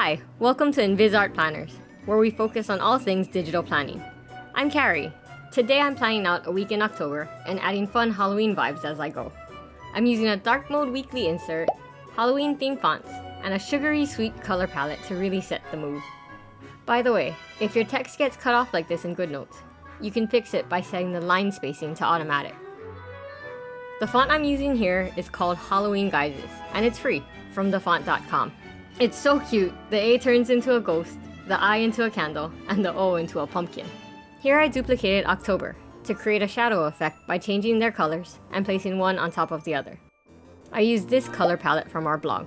Hi, welcome to Invis Art Planners, where we focus on all things digital planning. I'm Carrie. Today I'm planning out a week in October and adding fun Halloween vibes as I go. I'm using a dark mode weekly insert, Halloween themed fonts, and a sugary sweet color palette to really set the mood. By the way, if your text gets cut off like this in GoodNotes, you can fix it by setting the line spacing to automatic. The font I'm using here is called Halloween Guises, and it's free from thefont.com. It's so cute. The A turns into a ghost, the I into a candle, and the O into a pumpkin. Here I duplicated October to create a shadow effect by changing their colors and placing one on top of the other. I used this color palette from our blog,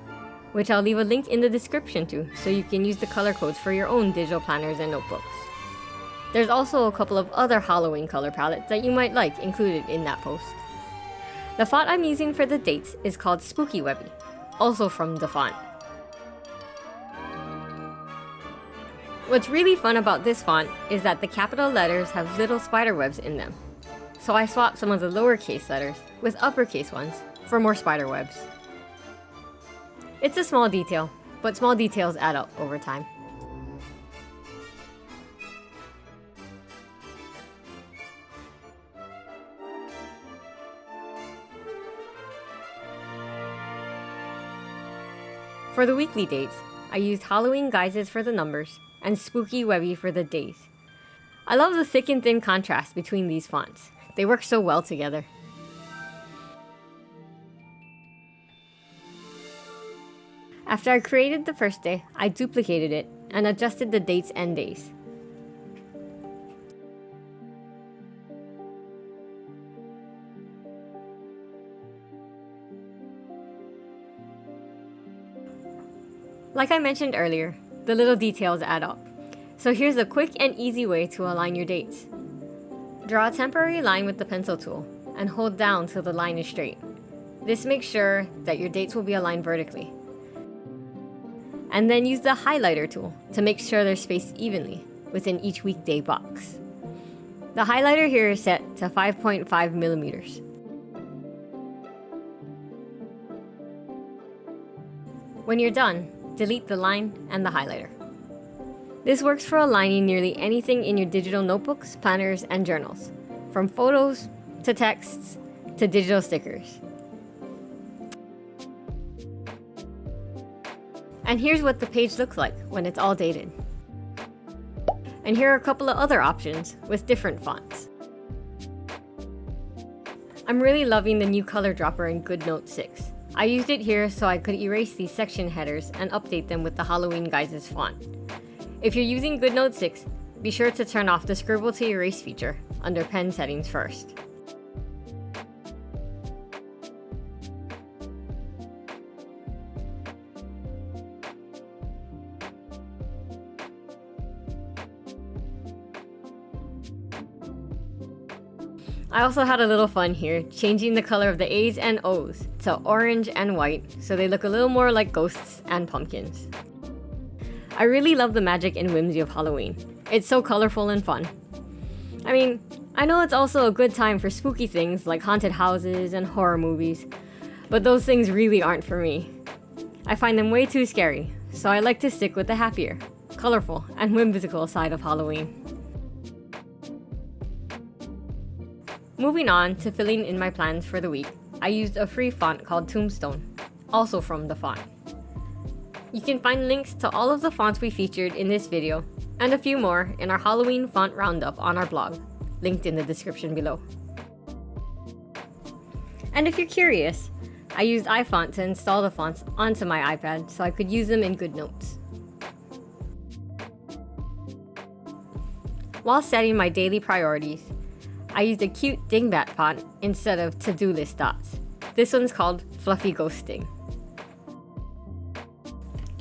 which I'll leave a link in the description to so you can use the color codes for your own digital planners and notebooks. There's also a couple of other Halloween color palettes that you might like included in that post. The font I'm using for the dates is called Spooky Webby, also from the font. What's really fun about this font is that the capital letters have little spider webs in them. So I swapped some of the lowercase letters with uppercase ones for more spider webs. It's a small detail, but small details add up over time. For the weekly dates, I used Halloween Guises for the numbers and Spooky Webby for the days. I love the thick and thin contrast between these fonts. They work so well together. After I created the first day, I duplicated it and adjusted the dates and days. Like I mentioned earlier, the little details add up. So here's a quick and easy way to align your dates. Draw a temporary line with the pencil tool and hold down till the line is straight. This makes sure that your dates will be aligned vertically. And then use the highlighter tool to make sure they're spaced evenly within each weekday box. The highlighter here is set to 5.5 millimeters. When you're done, delete the line and the highlighter. This works for aligning nearly anything in your digital notebooks, planners, and journals, from photos to texts to digital stickers. And here's what the page looks like when it's all dated. And here are a couple of other options with different fonts. I'm really loving the new color dropper in GoodNotes 6. I used it here so I could erase these section headers and update them with the Halloween Guises font. If you're using GoodNotes 6, be sure to turn off the scribble to erase feature under pen settings first. I also had a little fun here, changing the color of the A's and O's to orange and white so they look a little more like ghosts and pumpkins. I really love the magic and whimsy of Halloween. It's so colorful and fun. I mean, I know it's also a good time for spooky things like haunted houses and horror movies, but those things really aren't for me. I find them way too scary, so I like to stick with the happier, colorful, and whimsical side of Halloween. Moving on to filling in my plans for the week, I used a free font called Tombstone, also from the font. You can find links to all of the fonts we featured in this video, and a few more in our Halloween font roundup on our blog, linked in the description below. And if you're curious, I used iFont to install the fonts onto my iPad so I could use them in GoodNotes. While setting my daily priorities, I used a cute dingbat font instead of to-do list dots. This one's called Fluffy Ghosting.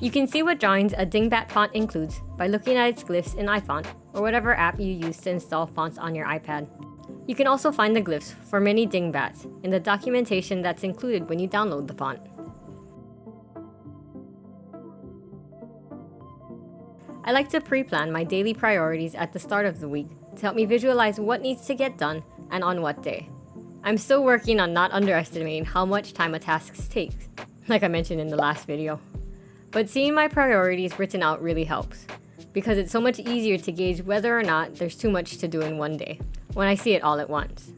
You can see what drawings a dingbat font includes by looking at its glyphs in iFont or whatever app you use to install fonts on your iPad. You can also find the glyphs for many dingbats in the documentation that's included when you download the font. I like to pre-plan my daily priorities at the start of the week to help me visualize what needs to get done and on what day. I'm still working on not underestimating how much time a task takes, like I mentioned in the last video. But seeing my priorities written out really helps, because it's so much easier to gauge whether or not there's too much to do in one day when I see it all at once.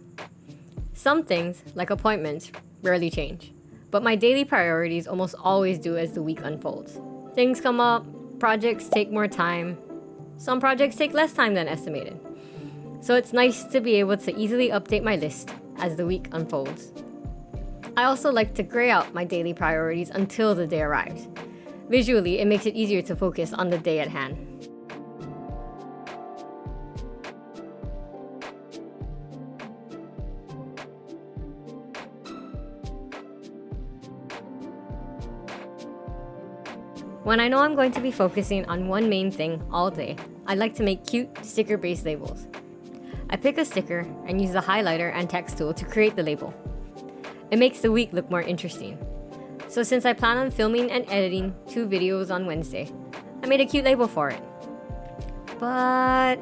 Some things, like appointments, rarely change, but my daily priorities almost always do as the week unfolds. Things come up, projects take more time, some projects take less time than estimated. So it's nice to be able to easily update my list as the week unfolds. I also like to gray out my daily priorities until the day arrives. Visually, it makes it easier to focus on the day at hand. When I know I'm going to be focusing on one main thing all day, I like to make cute sticker-based labels. I pick a sticker and use the highlighter and text tool to create the label. It makes the week look more interesting. So since I plan on filming and editing 2 videos on Wednesday, I made a cute label for it. But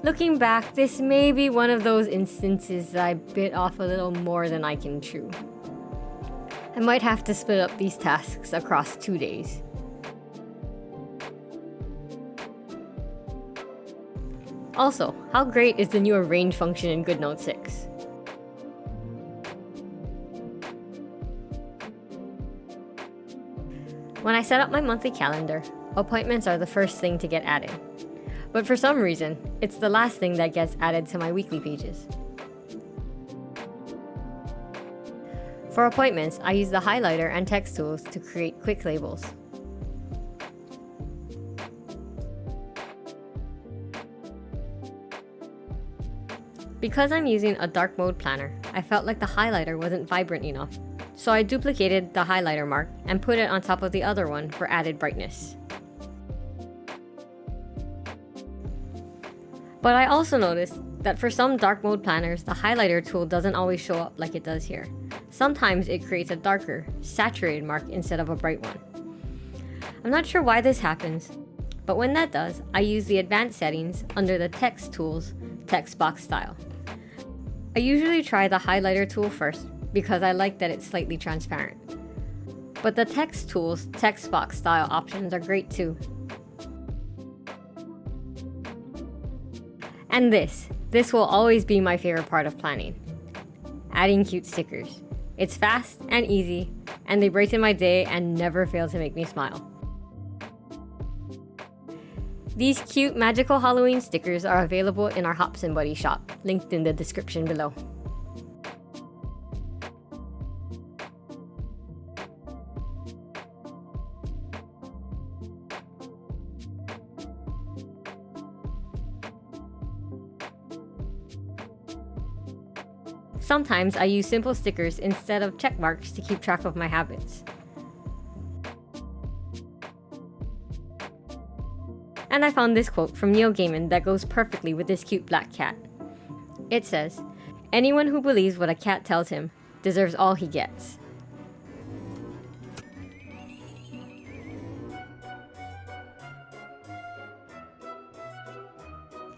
looking back, this may be one of those instances that I bit off a little more than I can chew. I might have to split up these tasks across 2 days. Also, how great is the new arrange function in GoodNotes 6? When I set up my monthly calendar, appointments are the first thing to get added. But for some reason, it's the last thing that gets added to my weekly pages. For appointments, I use the highlighter and text tools to create quick labels. Because I'm using a dark mode planner, I felt like the highlighter wasn't vibrant enough. So I duplicated the highlighter mark and put it on top of the other one for added brightness. But I also noticed that for some dark mode planners, the highlighter tool doesn't always show up like it does here. Sometimes it creates a darker, saturated mark instead of a bright one. I'm not sure why this happens, but when that does, I use the advanced settings under the text tools text box style. I usually try the highlighter tool first because I like that it's slightly transparent. But the text tools text box style options are great too. And this will always be my favorite part of planning. Adding cute stickers. It's fast and easy, and they brighten my day and never fail to make me smile. These cute magical Halloween stickers are available in our Hops and Buddy shop, linked in the description below. Sometimes I use simple stickers instead of check marks to keep track of my habits. And I found this quote from Neil Gaiman that goes perfectly with this cute black cat. It says, "Anyone who believes what a cat tells him deserves all he gets."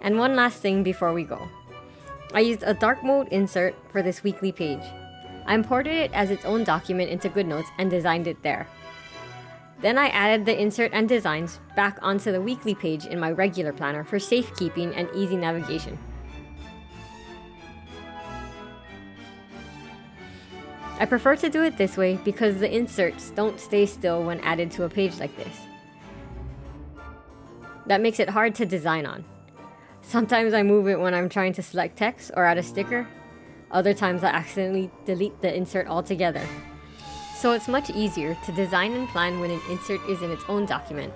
And one last thing before we go. I used a dark mode insert for this weekly page. I imported it as its own document into GoodNotes and designed it there. Then I added the insert and designs back onto the weekly page in my regular planner for safekeeping and easy navigation. I prefer to do it this way because the inserts don't stay still when added to a page like this. That makes it hard to design on. Sometimes I move it when I'm trying to select text or add a sticker. Other times I accidentally delete the insert altogether. So it's much easier to design and plan when an insert is in its own document,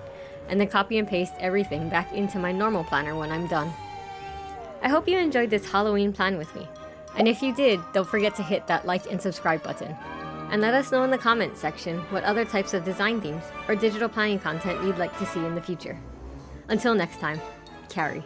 and then copy and paste everything back into my normal planner when I'm done. I hope you enjoyed this Halloween plan with me. And if you did, don't forget to hit that like and subscribe button. And let us know in the comments section what other types of design themes or digital planning content you'd like to see in the future. Until next time, Carrie.